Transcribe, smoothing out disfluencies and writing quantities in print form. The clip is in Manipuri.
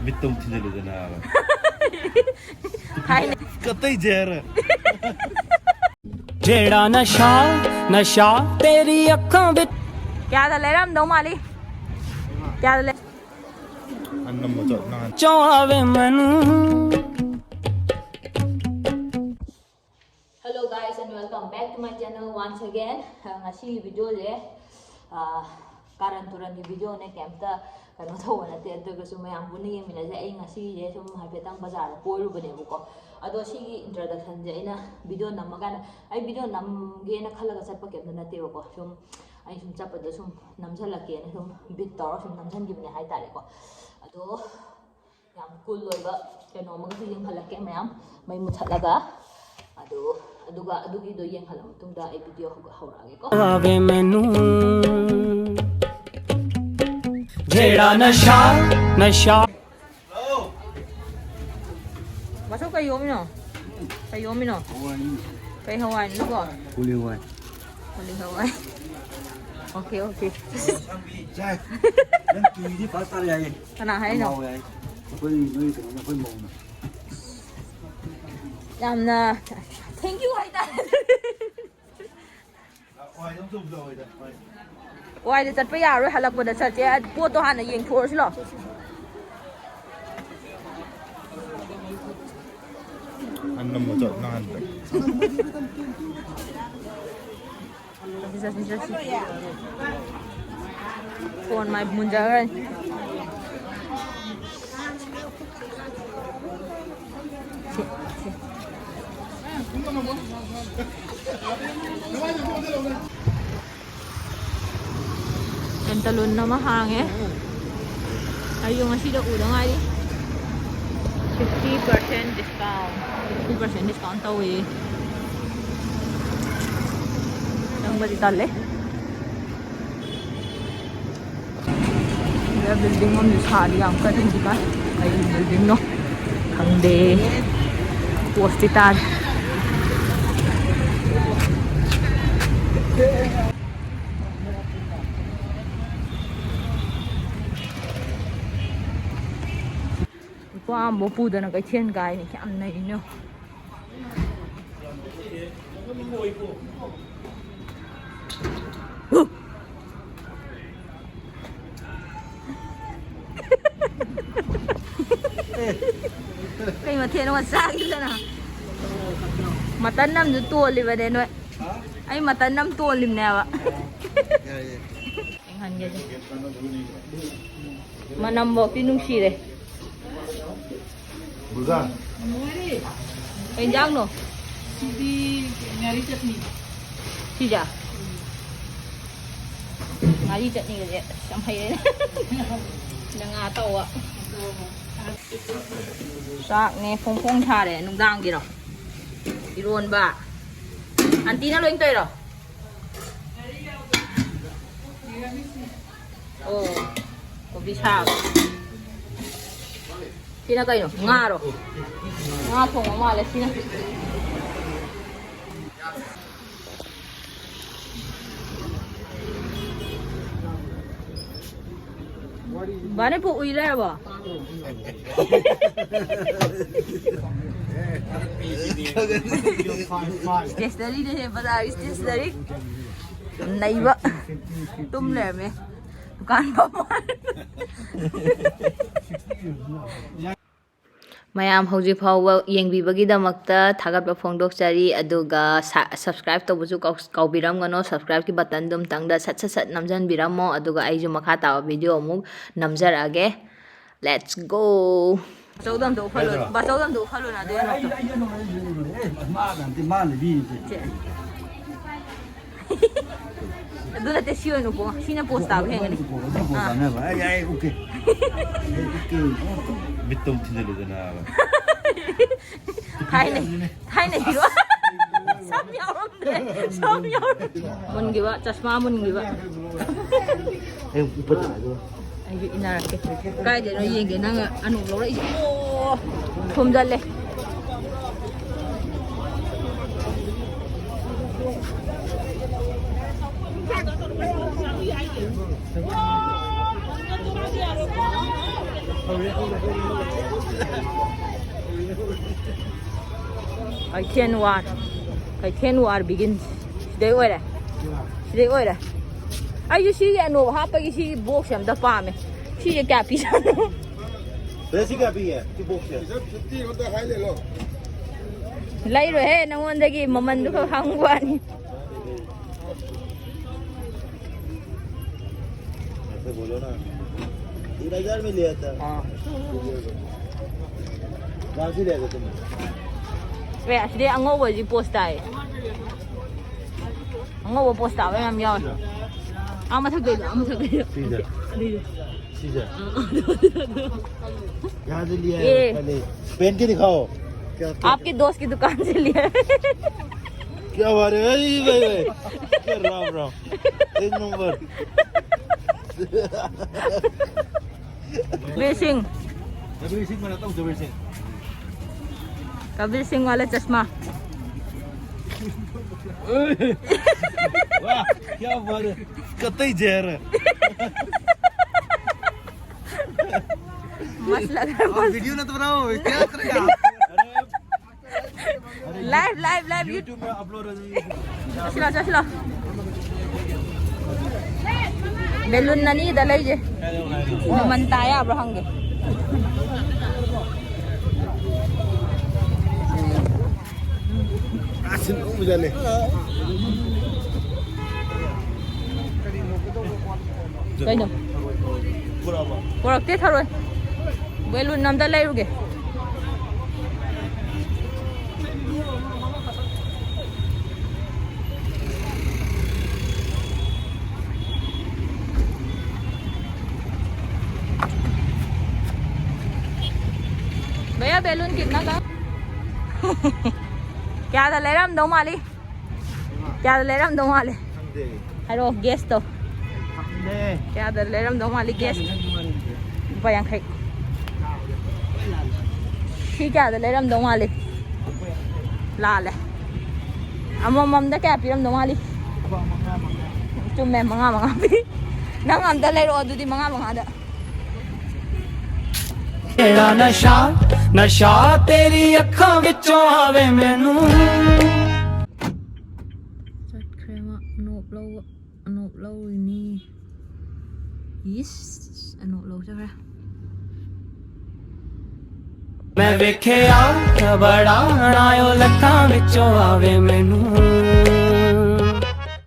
मित्तम थिंजलुदना हाय कतई जहर जेड़ा नशा नशा तेरी अखां विच क्या दले राम दो माली क्या दले अन्नम मचो ना चावे मैनू Hello guys and welcome back to my channel once again. Ngasi video je karan turan di video ne kemta kano thawa na te aduga su mayam buni yemina je ai ngasi je sum haipetang bazar poru bane buko ado sigi introduction je ina video namaga ai video nam ge na khalaga satpa kemta na te ko sum ai sum chapa da sum namjalake na sum bit tor sum namjan gibne hai tare ko ado yam cool loiba keno maga su yeng halake mayam mai muthalaga aduga adugido yeng halam tungda ai video hawrage ko आवे मैनू जेड़ा नशा नशा masuk kay yomino kay Hawaii no ko कुली हुआ Huling Hawaii okay जाए नन की पास आ जाए kana hay no कोई नहीं करना कोई मौन yamna thank you hay ta ओएต้องซุ่มเลยจ้ะ wai de chat pa ya ro halak ba da chat je po to han yeng thor si lo अन्नम मचो ना bisa phone mai munja rai Talon na mahang ay yung asida ulang ay 50% discount 50% discount tao eh yung ba dital eh yung building mo misali ang ka hindi ka ay yung building no hangde hospital qua bố phu đó là cái thiên cái này ăn này nữa cái mà thiên nó mà xa cái nào mà tân năm nữa tua liền vào đây thôi anh mà tân năm tua liền nào ạ anh hành vậy mà nằm vào cái nung xì đây बुझा Cái răng rồi. Di nyari chutney. Chị à? Ngari chutney cái gì? Chẳng hay đấy. Là ngà tàu ạ. Sạc nè phong phong thà để nung đang gì rồi. Đi luôn bà. Ăn tí nó lên tơi rồi. Ồ. Có bị sao? Sina kayo? Nga ro. Nga po nga mala sina. Bane po uila ba? Stationery de bata stationery. Nahi ba? Tum le me. Dukaan pa man. mayam hojik phawba yengbibagidamakta thagatpa phongdokchari aduga subscribe tawbuju kaubiramgano subscribe ki button dum tangda sat namjanbiramo aduga aiju makha tawa video amuk namjarage let's go chawdam do phalo na de aduna te siyo no po sina posta ba hengani ay okay मित्तम थिंजलुदना Thai này gì đó sắp nhau lắm đấy sắp nhau mình gì vậy chasma mình gì vậy em bất lại luôn anh bị nào cái để nó gì cái năng ăn uống lâu đấy không dân lên Kaichen war begins. They were. They were. Are you see and no happy she box him the farm? She a cappy. वैसी क्या भी है कि बॉक्स है Later, hey, no one they give Maman to hang one. ऐसे बोलो ना 3000 में लिया था कहाँ से लिया था तुमने Wait, actually, I'm over the post. I'm over post. I'm young. I'm a good. सीजर यहाँ से लिया है पहले पहन के दिखाओ क्या आपके दोस्त की दुकान से लिया क्या बात है भाई क्या राम एक नंबर कबीर सिंह बनाता हूँ कबीर सिंह वाला चश्मा वाह क्या बात है कतई जहर है मस्त लग रहा है वीडियो ना तो बनाओ क्या करेगा लाइव यूट्यूब में अपलोड हो चलो बेलून ननी दलाई जे मन ताया अब रहंगे आसिन मुझे कहीं पुरखते थरोय बेलून नमदा लेरुगे भैया बैलून कितना का क्या था ले रहा हम दो माली क्या ले रहा हम दो माले हेलो गेस्ट तो क्या था ले रहा हम दो माली गेस्ट bayang kai shi क्या था ले रहा हम दो माली लाल है अमम दा क्या पिरम दो माली चुम्मे मंगा भी नंग हम दा ले रो दुदी मंगा दा तेरा नशा तेरी अखां विचों आवे मैनू Set krema noplau ini yes noplau chắc मैं वेखिया बड़ा आयो लखां विचों आवे मैनू